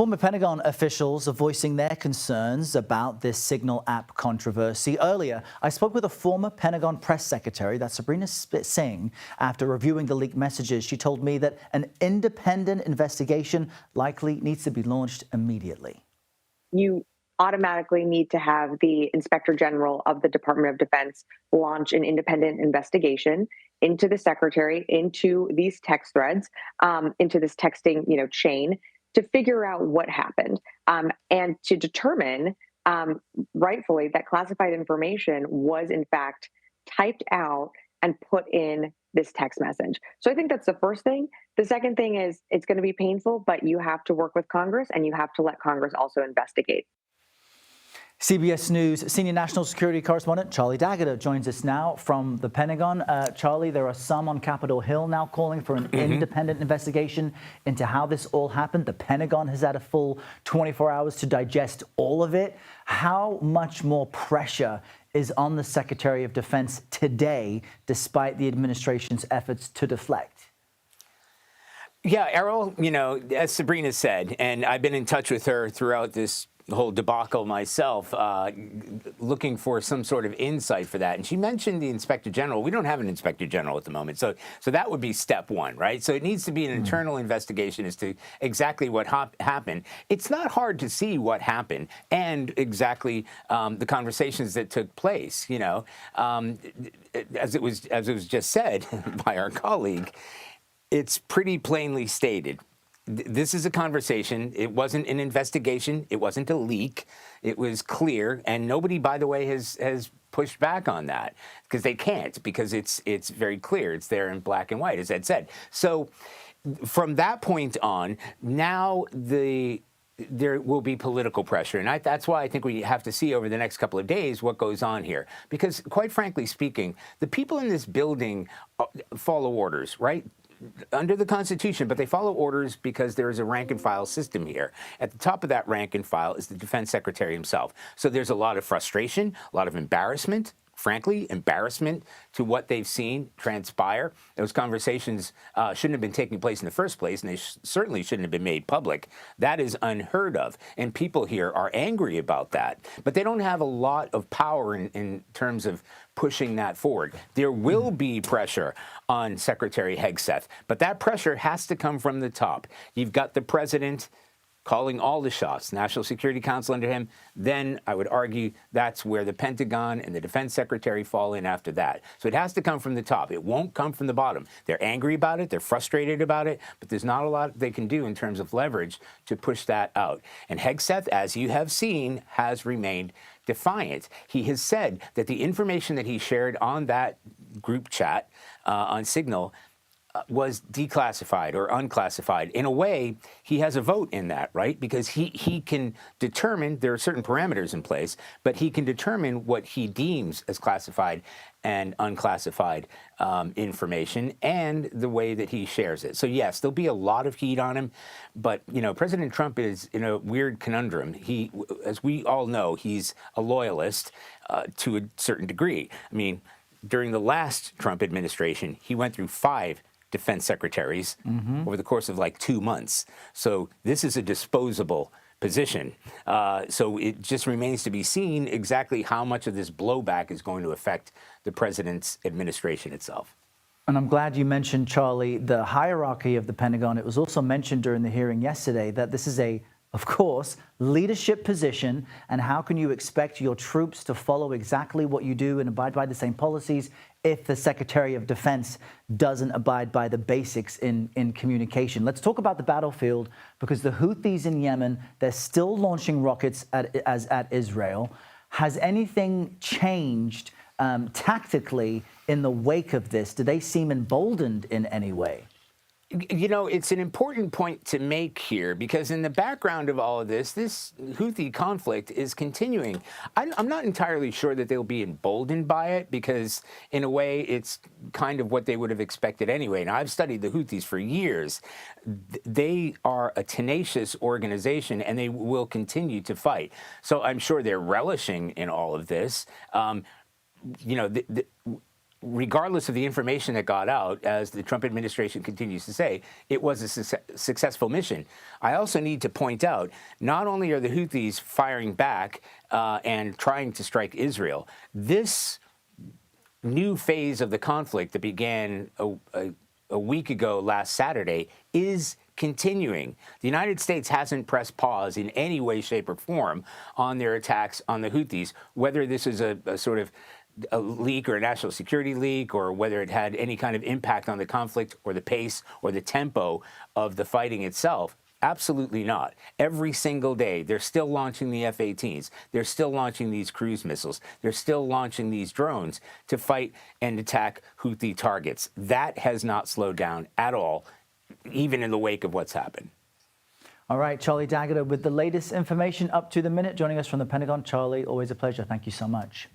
Former Pentagon officials are voicing their concerns about this Signal app controversy. Earlier, I spoke with a former Pentagon press secretary, that's Sabrina Singh. After reviewing the leaked messages, she told me that an independent investigation likely needs to be launched immediately. You automatically need to have the Inspector General of the Department of Defense launch an independent investigation into the secretary, into these text threads, into this texting, chain, to figure out what happened, and to determine rightfully that classified information was in fact typed out and put in this text message. So I think that's the first thing. The second thing is it's going to be painful, but you have to work with Congress and you have to let Congress also investigate. CBS News senior national security correspondent Charlie D'Agata joins us now from the Pentagon. Charlie, there are some on Capitol Hill now calling for an independent investigation into how this all happened. The Pentagon has had a full 24 hours to digest all of it. How much more pressure is on the Secretary of Defense today, despite the administration's efforts to deflect? Yeah, Errol, as Sabrina said, and I've been in touch with her throughout this whole debacle myself, looking for some sort of insight for that. And she mentioned the Inspector General. We don't have an Inspector General at the moment. So that would be step one, right? So it needs to be an internal investigation as to exactly what happened. It's not hard to see what happened and exactly the conversations that took place, as it was just said by our colleague. It's pretty plainly stated. This is a conversation. It wasn't an investigation. It wasn't a leak. It was clear. And nobody, by the way, has pushed back on that because they can't, because it's very clear. It's there in black and white, as Ed said. So from that point on, now there will be political pressure. And that's why I think we have to see over the next couple of days what goes on here. Because quite frankly speaking, the people in this building follow orders, right? Under the Constitution, but they follow orders because there is a rank and file system here. At the top of that rank and file is the Defense Secretary himself. So there's a lot of frustration, a lot of embarrassment, frankly, embarrassment to what they've seen transpire. Those conversations shouldn't have been taking place in the first place, and they certainly shouldn't have been made public. That is unheard of, and people here are angry about that. But they don't have a lot of power in terms of pushing that forward. There will be pressure on Secretary Hegseth, but that pressure has to come from the top. You've got the president calling all the shots, National Security Council under him. Then I would argue that's where the Pentagon and the Defense Secretary fall in after that. So it has to come from the top. It won't come from the bottom. They're angry about it. They're frustrated about it. But there's not a lot they can do in terms of leverage to push that out. And Hegseth, as you have seen, has remained defiant. He has said that the information that he shared on that group chat on Signal was declassified or unclassified. In a way, he has a vote in that, right? Because he can determine, there are certain parameters in place, but he can determine what he deems as classified and unclassified information and the way that he shares it. So yes, there'll be a lot of heat on him, but President Trump is in a weird conundrum. He, as we all know, he's a loyalist to a certain degree. I mean, during the last Trump administration, he went through 5 defense secretaries over the course of like 2 months. So this is a disposable position. So it just remains to be seen exactly how much of this blowback is going to affect the president's administration itself. And I'm glad you mentioned, Charlie, the hierarchy of the Pentagon. It was also mentioned during the hearing yesterday that this is of course, leadership position, and how can you expect your troops to follow exactly what you do and abide by the same policies if the Secretary of Defense doesn't abide by the basics in communication? Let's talk about the battlefield, because the Houthis in Yemen, they're still launching rockets at Israel. Has anything changed tactically in the wake of this? Do they seem emboldened in any way? It's an important point to make here, because in the background of all of this Houthi conflict is continuing. I'm not entirely sure that they'll be emboldened by it, because in a way it's kind of what they would have expected anyway. Now, I've studied the Houthis for years. They are a tenacious organization, and they will continue to fight. So I'm sure they're relishing in all of this. regardless of the information that got out, as the Trump administration continues to say, it was a successful mission. I also need to point out, not only are the Houthis firing back and trying to strike Israel, this new phase of the conflict that began a week ago last Saturday is continuing. The United States hasn't pressed pause in any way, shape, or form on their attacks on the Houthis, whether this is a sort of a leak or a national security leak, or whether it had any kind of impact on the conflict or the pace or the tempo of the fighting itself. Absolutely not. Every single day, they're still launching the F-18s. They're still launching these cruise missiles. They're still launching these drones to fight and attack Houthi targets. That has not slowed down at all, even in the wake of what's happened. All right, Charlie D'Agata with the latest information up to the minute, joining us from the Pentagon. Charlie, always a pleasure. Thank you so much.